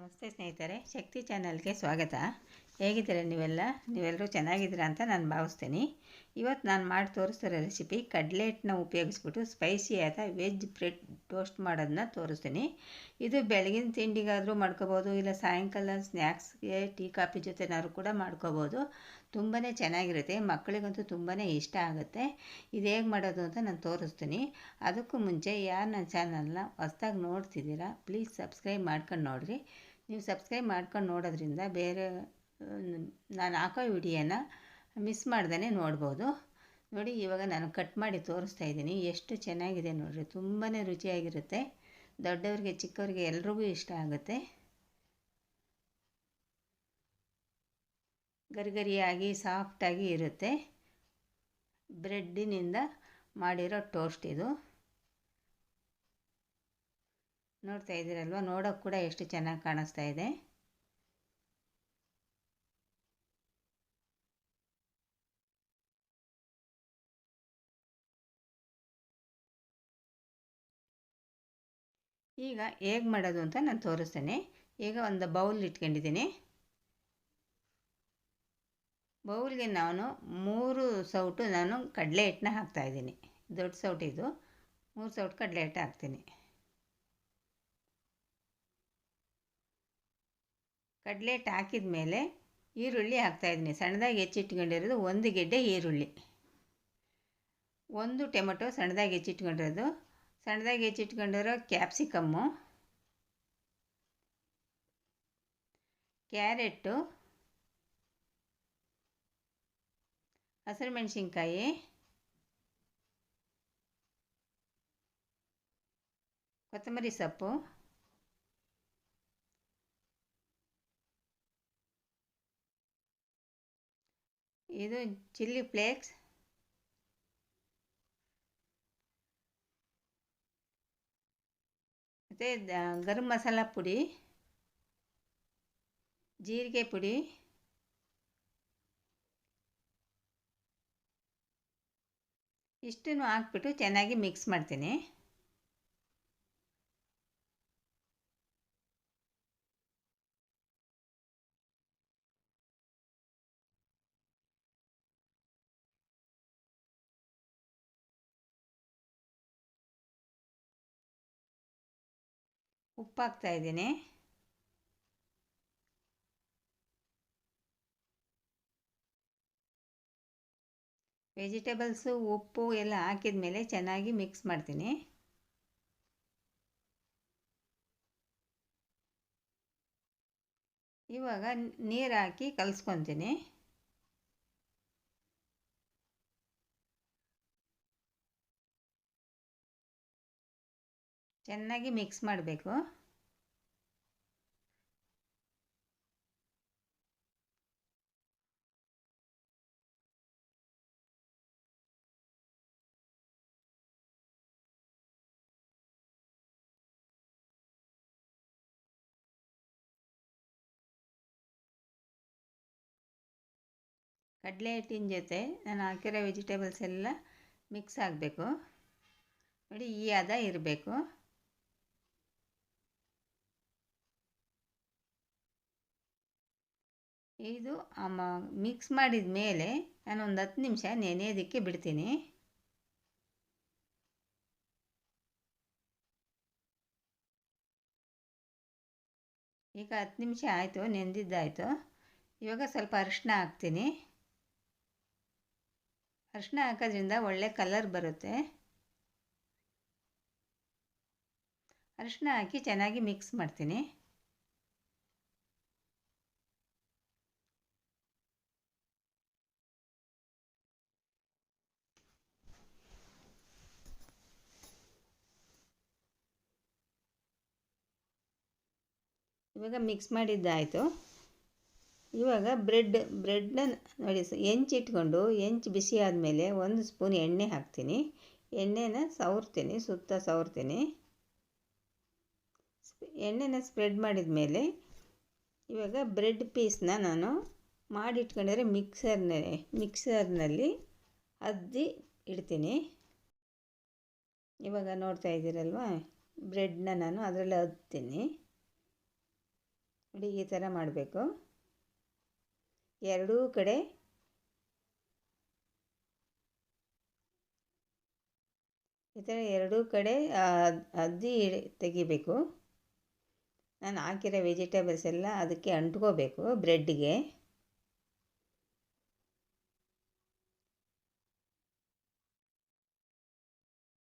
ನಮಸ್ತೆ ಸ್ನೇಹಿತರೆ, ಶಕ್ತಿ ಚಾನಲ್ಗೆ ಸ್ವಾಗತ. ಹೇಗಿದ್ದೀರಾ ನೀವೆಲ್ಲರೂ ಚೆನ್ನಾಗಿದ್ದೀರಾ ಅಂತ ನಾನು ಭಾವಿಸ್ತೀನಿ. ಇವತ್ತು ನಾನು ಮಾಡಿ ತೋರಿಸ್ತಿರೋ ರೆಸಿಪಿ ಕಡಲೆ ಹಿಟ್ಟನ್ನ ಉಪಯೋಗಿಸ್ಬಿಟ್ಟು ಸ್ಪೈಸಿಯಾದ ವೆಜ್ ಬ್ರೆಡ್ ಟೋಸ್ಟ್ ಮಾಡೋದನ್ನ ತೋರಿಸ್ತೀನಿ. ಇದು ಬೆಳಗಿನ ತಿಂಡಿಗಾದರೂ ಮಾಡ್ಕೋಬೋದು, ಇಲ್ಲ ಸಾಯಂಕಾಲ ಸ್ನ್ಯಾಕ್ಸ್ಗೆ ಟೀ ಕಾಫಿ ಜೊತೆನಾದ್ರು ಕೂಡ ಮಾಡ್ಕೋಬೋದು. ತುಂಬಾ ಚೆನ್ನಾಗಿರುತ್ತೆ, ಮಕ್ಕಳಿಗಂತೂ ತುಂಬಾ ಇಷ್ಟ ಆಗುತ್ತೆ. ಇದು ಹೇಗೆ ಮಾಡೋದು ಅಂತ ನಾನು ತೋರಿಸ್ತೀನಿ. ಅದಕ್ಕೂ ಮುಂಚೆ ಯಾರು ನನ್ನ ಚಾನಲ್ನ ಹೊಸ್ದಾಗಿ ನೋಡ್ತಿದ್ದೀರಾ ಪ್ಲೀಸ್ ಸಬ್ಸ್ಕ್ರೈಬ್ ಮಾಡ್ಕೊಂಡು ನೋಡಿರಿ. ನೀವು ಸಬ್ಸ್ಕ್ರೈಬ್ ಮಾಡ್ಕೊಂಡು ನೋಡೋದ್ರಿಂದ ಬೇರೆ ನಾನು ಹಾಕೋ ವಿಡಿಯೋನ ಮಿಸ್ ಮಾಡ್ದೇ ನೋಡ್ಬೋದು. ನೋಡಿ, ಇವಾಗ ನಾನು ಕಟ್ ಮಾಡಿ ತೋರಿಸ್ತಾ ಇದ್ದೀನಿ. ಎಷ್ಟು ಚೆನ್ನಾಗಿದೆ ನೋಡಿರಿ, ತುಂಬಾ ರುಚಿಯಾಗಿರುತ್ತೆ. ದೊಡ್ಡವ್ರಿಗೆ ಚಿಕ್ಕವ್ರಿಗೆ ಎಲ್ರಿಗೂ ಇಷ್ಟ ಆಗುತ್ತೆ. ಗರಿಗರಿಯಾಗಿ ಸಾಫ್ಟಾಗಿ ಇರುತ್ತೆ. ಬ್ರೆಡ್ಡಿನಿಂದ ಮಾಡಿರೋ ಟೋಸ್ಟ್ ಇದು. ನೋಡ್ತಾ ಇದ್ದೀರಲ್ವ, ನೋಡೋಕ್ಕೆ ಕೂಡ ಎಷ್ಟು ಚೆನ್ನಾಗಿ ಕಾಣಿಸ್ತಾ ಇದೆ. ಈಗ ಹೇಗೆ ಮಾಡೋದು ಅಂತ ನಾನು ತೋರಿಸ್ತೇನೆ. ಈಗ ಒಂದು ಬೌಲ್ ಇಟ್ಕೊಂಡಿದ್ದೀನಿ. ಬೌಲ್ಗೆ ನಾನು 3 ಸೌಟು ಕಡಲೆ ಹಿಟ್ಟನ್ನ ಹಾಕ್ತಾಯಿದ್ದೀನಿ. ದೊಡ್ಡ ಸೌಟು ಇದು, 3 ಸೌಟು ಕಡಲೆ ಹಿಟ್ಟು ಹಾಕ್ತೀನಿ. ಕಡಲೆ ಹಿಟ್ಟು ಹಾಕಿದ ಮೇಲೆ ಈರುಳ್ಳಿ ಹಾಕ್ತಾಯಿದ್ದೀನಿ. ಸಣ್ಣದಾಗಿ ಹೆಚ್ಚಿಟ್ಕೊಂಡಿರೋದು 1 ಗೆಡ್ಡೆ ಈರುಳ್ಳಿ, 1 ಟೊಮೆಟೊ ಸಣ್ಣದಾಗಿ ಹೆಚ್ಚಿಟ್ಕೊಂಡಿರೋದು, ಸಣ್ಣದಾಗಿ ಹೆಚ್ಚಿಟ್ಕೊಂಡಿರೋ ಕ್ಯಾಪ್ಸಿಕಮ್ಮು, ಕ್ಯಾರೆಟು, ಹಸಿರುಮೆಣಸಿನ್ಕಾಯಿ, ಕೊತ್ತಂಬರಿ ಸೊಪ್ಪು, ಇದು ಚಿಲ್ಲಿ ಫ್ಲೇಕ್ಸ್, ಮತ್ತು ಗರಂ ಮಸಾಲ ಪುಡಿ, ಜೀರಿಗೆ ಪುಡಿ, ಇಷ್ಟನ್ನು ಹಾಕ್ಬಿಟ್ಟು ಚೆನ್ನಾಗಿ ಮಿಕ್ಸ್ ಮಾಡ್ತೀನಿ. ಉಪ್ಪು ಹಾಕ್ತಾಯಿದ್ದೀನಿ. ವೆಜಿಟೇಬಲ್ಸು ಉಪ್ಪು ಎಲ್ಲ ಹಾಕಿದ ಮೇಲೆ ಚೆನ್ನಾಗಿ ಮಿಕ್ಸ್ ಮಾಡ್ತೀನಿ. ಇವಾಗ ನೀರು ಹಾಕಿ ಕಲಿಸ್ಕೊತೀನಿ. ಚೆನ್ನಾಗಿ ಮಿಕ್ಸ್ ಮಾಡಬೇಕು. ಕಡಲೆ ಹಿಟ್ಟಿನ ಜೊತೆ ನಾನು ಹಾಕಿರೋ ವೆಜಿಟೇಬಲ್ಸ್ ಎಲ್ಲ ಮಿಕ್ಸ್ ಆಗಬೇಕು. ನೋಡಿ, ಈ ಹದ ಇರಬೇಕು. ಇದು ಮಿಕ್ಸ್ ಮಾಡಿದ ಮೇಲೆ ನಾನು ಒಂದು 10 ನಿಮಿಷ ನೆನೆಯೋದಕ್ಕೆ ಬಿಡ್ತೀನಿ. ಈಗ 10 ನಿಮಿಷ ಆಯಿತು, ನೆಂದಿದ್ದಾಯಿತು. ಇವಾಗ ಸ್ವಲ್ಪ ಅರಿಶಿನ ಹಾಕ್ತೀನಿ. ಅರಿಶಿನ ಹಾಕೋದ್ರಿಂದ ಒಳ್ಳೆ ಕಲರ್ ಬರುತ್ತೆ. ಅರಿಶಿನ ಹಾಕಿ ಚೆನ್ನಾಗಿ ಮಿಕ್ಸ್ ಮಾಡ್ತೀನಿ. ಇವಾಗ ಮಿಕ್ಸ್ ಮಾಡಿದ್ದಾಯಿತು. ಇವಾಗ ಬ್ರೆಡ್ನ ನೋಡಿ, ಹೆಂಚಿಟ್ಕೊಂಡು ಬಿಸಿ ಆದಮೇಲೆ 1 ಸ್ಪೂನ್ ಎಣ್ಣೆ ಹಾಕ್ತೀನಿ. ಎಣ್ಣೆನ ಸವರ್ತೀನಿ, ಸುತ್ತ ಸವರ್ತೀನಿ. ಎಣ್ಣೆನ ಸ್ಪ್ರೆಡ್ ಮಾಡಿದ ಮೇಲೆ ಇವಾಗ ಬ್ರೆಡ್ ಪೀಸ್ನ ನಾನು ಮಾಡಿಟ್ಕೊಂಡಿರೋ ಮಿಕ್ಸರ್ನಲ್ಲಿ ಅದ್ದಿ ಇಡ್ತೀನಿ. ಇವಾಗ ನೋಡ್ತಾ ಇದ್ದೀರಲ್ವ, ಬ್ರೆಡ್ನ ನಾನು ಅದರಲ್ಲಿ ಅದ್ತೀನಿ. ನೋಡಿ ಈ ಥರ ಮಾಡಬೇಕು. ಎರಡೂ ಕಡೆ ಈ ಥರ ಎರಡೂ ಕಡೆ ಅದ್ದಿ ತೆಗಿಬೇಕು. ನಾನು ಹಾಕಿರೋ ವೆಜಿಟೇಬಲ್ಸ್ ಎಲ್ಲ ಅದಕ್ಕೆ ಅಂಟ್ಕೋಬೇಕು ಬ್ರೆಡ್ಗೆ.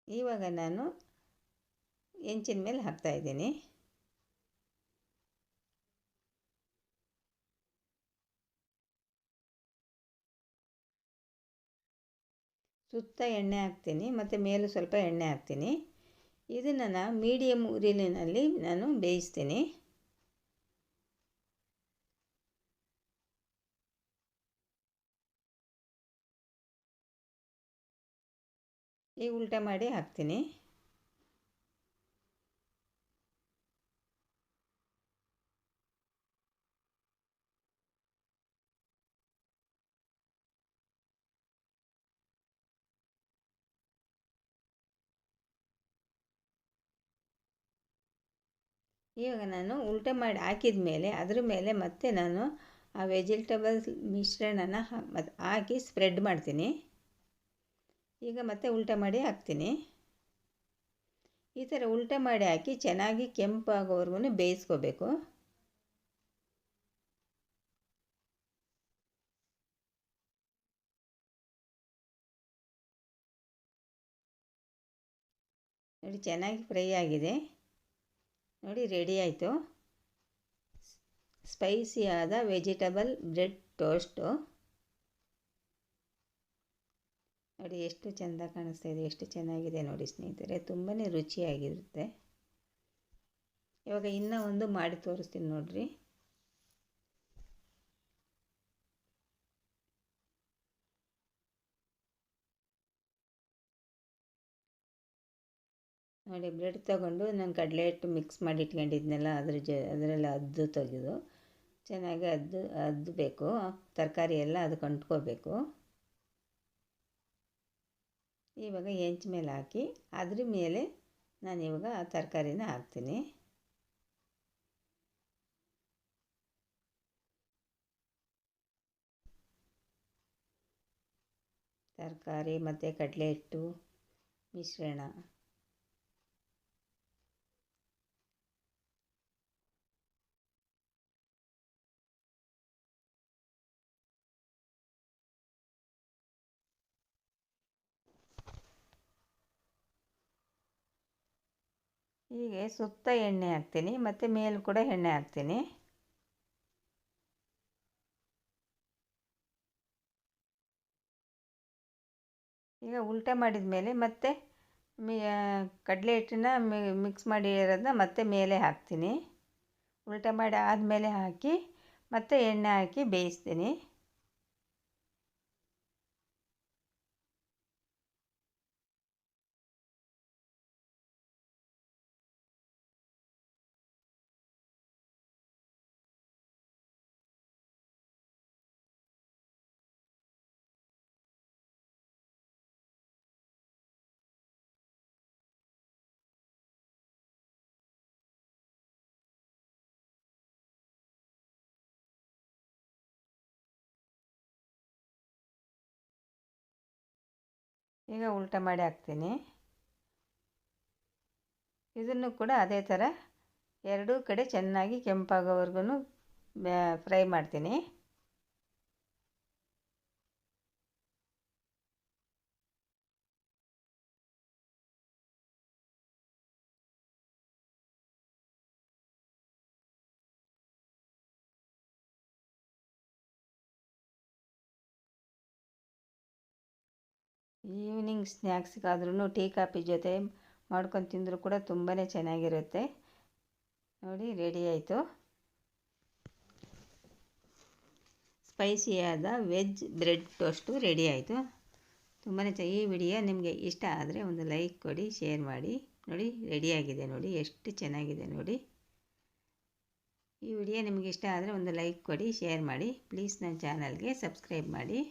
ಇವಾಗ ನಾನು ಹೆಂಚಿನ ಮೇಲೆ ಹಾಕ್ತಾಯಿದ್ದೀನಿ. ಸುತ್ತ ಎಣ್ಣೆ ಹಾಕ್ತೀನಿ ಮತ್ತು ಮೇಲೂ ಸ್ವಲ್ಪ ಎಣ್ಣೆ ಹಾಕ್ತೀನಿ. ಇದನ್ನು ನಾನು ಮೀಡಿಯಮ್ ಉರಿಲಿನಲ್ಲಿ ನಾನು ಬೇಯಿಸ್ತೀನಿ. ಈಗ ಉಲ್ಟೆ ಮಾಡಿ ಹಾಕ್ತೀನಿ. ಇವಾಗ ನಾನು ಉಲ್ಟೆ ಮಾಡಿ ಹಾಕಿದ ಮೇಲೆ ಅದ್ರ ಮೇಲೆ ಮತ್ತೆ ನಾನು ಆ ವೆಜಿಟೇಬಲ್ಸ್ ಮಿಶ್ರಣನ ಹಾಕಿ ಸ್ಪ್ರೆಡ್ ಮಾಡ್ತೀನಿ. ಈಗ ಮತ್ತೆ ಉಲ್ಟೆ ಮಾಡಿ ಹಾಕ್ತೀನಿ. ಈ ಥರ ಉಲ್ಟೆ ಮಾಡಿ ಹಾಕಿ ಚೆನ್ನಾಗಿ ಕೆಂಪಾಗೋವರೆಗೂ ಬೇಯಿಸ್ಕೋಬೇಕು. ನೋಡಿ ಚೆನ್ನಾಗಿ ಫ್ರೈ ಆಗಿದೆ. ನೋಡಿ ರೆಡಿ ಆಯಿತು ಸ್ಪೈಸಿಯಾದ ವೆಜಿಟೇಬಲ್ ಬ್ರೆಡ್ ಟೋಸ್ಟು. ನೋಡಿ ಎಷ್ಟು ಚೆಂದ ಕಾಣಿಸ್ತಾ ಇದೆ, ಎಷ್ಟು ಚೆನ್ನಾಗಿದೆ ನೋಡಿ ಸ್ನೇಹಿತರೆ, ತುಂಬಾ ರುಚಿಯಾಗಿರುತ್ತೆ. ಇವಾಗ ಇನ್ನೂ ಒಂದು ಮಾಡಿ ತೋರಿಸ್ತೀನಿ ನೋಡಿರಿ. ನೋಡಿ ಬ್ರೆಡ್ ತೊಗೊಂಡು ನಾನು ಕಡಲೆ ಹಿಟ್ಟು ಮಿಕ್ಸ್ ಮಾಡಿ ಇಟ್ಕೊಂಡಿದ್ನೆಲ್ಲ ಅದರಲ್ಲಿ ಅದ್ದು ತೆಗೆದು ಚೆನ್ನಾಗಿ ಅದ್ದಬೇಕು. ತರಕಾರಿ ಎಲ್ಲ ಅದಕ್ಕೆ ಅಂಟ್ಕೋಬೇಕು. ಇವಾಗ ಹೆಂಚು ಮೇಲೆ ಹಾಕಿ ಅದ್ರ ಮೇಲೆ ನಾನಿವಾಗ ಆ ತರಕಾರಿನ ಹಾಕ್ತೀನಿ. ತರಕಾರಿ ಮತ್ತು ಕಡಲೆ ಹಿಟ್ಟು ಮಿಶ್ರಣ. ಹೀಗೆ ಸುತ್ತ ಎಣ್ಣೆ ಹಾಕ್ತೀನಿ ಮತ್ತು ಮೇಲೆ ಕೂಡ ಎಣ್ಣೆ ಹಾಕ್ತೀನಿ. ಈಗ ಉಲ್ಟೆ ಮಾಡಿದ ಮೇಲೆ ಮತ್ತೆ ಕಡಲೆ ಹಿಟ್ಟನ್ನ ಮಿಕ್ಸ್ ಮಾಡಿ ಇರೋದನ್ನ ಮತ್ತೆ ಮೇಲೆ ಹಾಕ್ತೀನಿ. ಉಲ್ಟೆ ಮಾಡಿ ಆದಮೇಲೆ ಹಾಕಿ ಮತ್ತೆ ಎಣ್ಣೆ ಹಾಕಿ ಬೇಯಿಸ್ತೀನಿ. ಈಗ ಉಲ್ಟೆ ಮಾಡಿ ಹಾಕ್ತೀನಿ. ಇದನ್ನು ಕೂಡ ಅದೇ ಥರ ಎರಡೂ ಕಡೆ ಚೆನ್ನಾಗಿ ಕೆಂಪಾಗೋವರೆಗೂ ಫ್ರೈ ಮಾಡ್ತೀನಿ. ಈವ್ನಿಂಗ್ ಸ್ನ್ಯಾಕ್ಸ್ಗಾದ್ರೂ ಟೀ ಕಾಫಿ ಜೊತೆ ಮಾಡ್ಕೊಂಡು ತಿಂದರೂ ಕೂಡ ತುಂಬಾ ಚೆನ್ನಾಗಿರುತ್ತೆ. ನೋಡಿ ರೆಡಿ ಆಯಿತು ಸ್ಪೈಸಿಯಾದ ವೆಜ್ ಬ್ರೆಡ್ ಟೋಸ್ಟು ರೆಡಿ ಆಯಿತು. ತುಂಬಾ ಈ ವಿಡಿಯೋ ನಿಮಗೆ ಇಷ್ಟ ಆದರೆ ಒಂದು ಲೈಕ್ ಕೊಡಿ, ಶೇರ್ ಮಾಡಿ. ನೋಡಿ ರೆಡಿಯಾಗಿದೆ, ನೋಡಿ ಎಷ್ಟು ಚೆನ್ನಾಗಿದೆ ನೋಡಿ. ಈ ವಿಡಿಯೋ ನಿಮಗೆ ಇಷ್ಟ ಆದರೆ ಒಂದು ಲೈಕ್ ಕೊಡಿ, ಶೇರ್ ಮಾಡಿ. ಪ್ಲೀಸ್ ನನ್ನ ಚಾನಲ್ಗೆ ಸಬ್ಸ್ಕ್ರೈಬ್ ಮಾಡಿ.